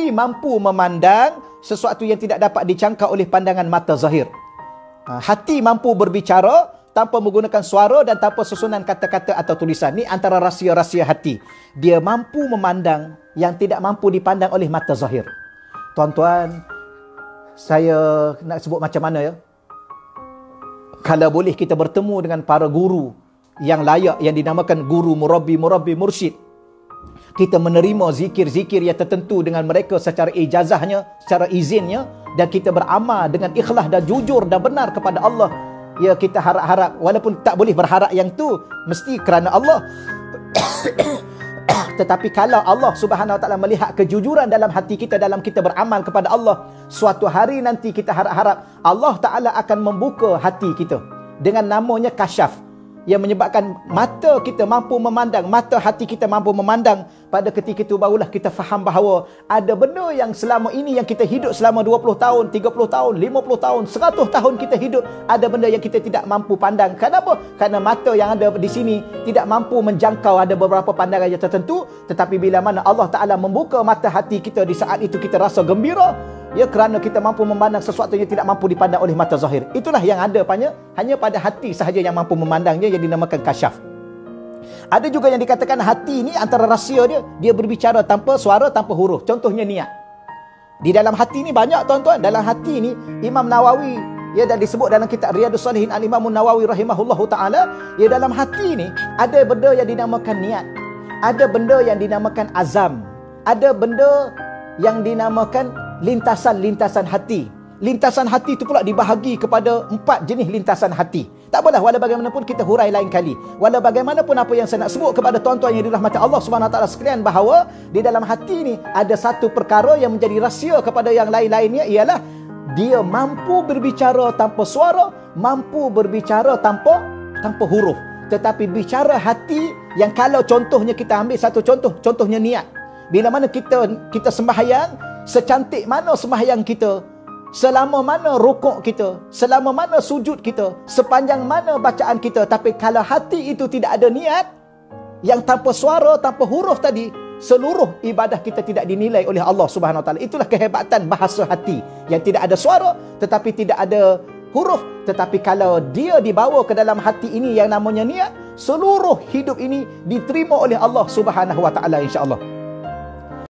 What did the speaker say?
hati mampu memandang sesuatu yang tidak dapat dijangka oleh pandangan mata zahir. Hati mampu berbicara tanpa menggunakan suara dan tanpa susunan kata-kata atau tulisan. Ni antara rahsia-rahsia hati. Dia mampu memandang yang tidak mampu dipandang oleh mata zahir. Tuan-tuan, saya nak sebut macam mana ya? Kalau boleh kita bertemu dengan para guru yang layak, yang dinamakan guru, murabbi, mursyid. Kita menerima zikir-zikir yang tertentu dengan mereka secara ijazahnya, secara izinnya, dan kita beramal dengan ikhlas dan jujur dan benar kepada Allah. Ya, kita harap-harap, walaupun tak boleh berharap yang tu mesti kerana Allah. Tetapi kalau Allah Subhanahu Wa Taala melihat kejujuran dalam hati kita, dalam kita beramal kepada Allah, suatu hari nanti kita harap-harap Allah Taala akan membuka hati kita dengan namanya kasyaf, yang menyebabkan mata kita mampu memandang, mata hati kita mampu memandang. Pada ketika itu barulah kita faham bahawa ada benda yang selama ini yang kita hidup selama 20 tahun, 30 tahun, 50 tahun, 100 tahun kita hidup, ada benda yang kita tidak mampu pandang. Kenapa? Kerana mata yang ada di sini tidak mampu menjangkau ada beberapa pandangan yang tertentu. Tetapi bila mana Allah Ta'ala membuka mata hati kita, di saat itu kita rasa gembira, ya, kerana kita mampu memandang sesuatu yang tidak mampu dipandang oleh mata zahir. Itulah yang ada hanya pada hati sahaja yang mampu memandangnya, yang dinamakan kasyaf. Ada juga yang dikatakan hati ni antara rahsia dia berbicara tanpa suara, tanpa huruf. Contohnya niat. Di dalam hati ni banyak tuan-tuan. Dalam hati ni Imam Nawawi, ya, dan disebut dalam kitab Riyadhus Salihin Al-Imam Nawawi rahimahullahu ta'ala, ya, dalam hati ni ada benda yang dinamakan niat, ada benda yang dinamakan azam, ada benda yang dinamakan lintasan-lintasan hati. Lintasan hati itu pula dibahagi kepada 4 jenis lintasan hati. Tak apalah, walau bagaimanapun kita hurai lain kali. Walau bagaimanapun apa yang saya nak sebut kepada tuan-tuan yang dirahmati Allah Subhanahu Wa Taala sekalian, bahawa di dalam hati ni ada satu perkara yang menjadi rahsia kepada yang lain-lainnya, ialah dia mampu berbicara tanpa suara, mampu berbicara tanpa huruf. Tetapi bicara hati yang kalau contohnya kita ambil satu contohnya niat. Bila mana kita sembahyang, secantik mana sembahyang kita, selama mana rukuk kita, selama mana sujud kita, sepanjang mana bacaan kita, tapi kalau hati itu tidak ada niat, yang tanpa suara, tanpa huruf tadi, seluruh ibadah kita tidak dinilai oleh Allah Subhanahu Wa Taala. Itulah kehebatan bahasa hati, yang tidak ada suara tetapi tidak ada huruf. Tetapi kalau dia dibawa ke dalam hati ini yang namanya niat, seluruh hidup ini diterima oleh Allah Subhanahu Wa Taala, insya-Allah.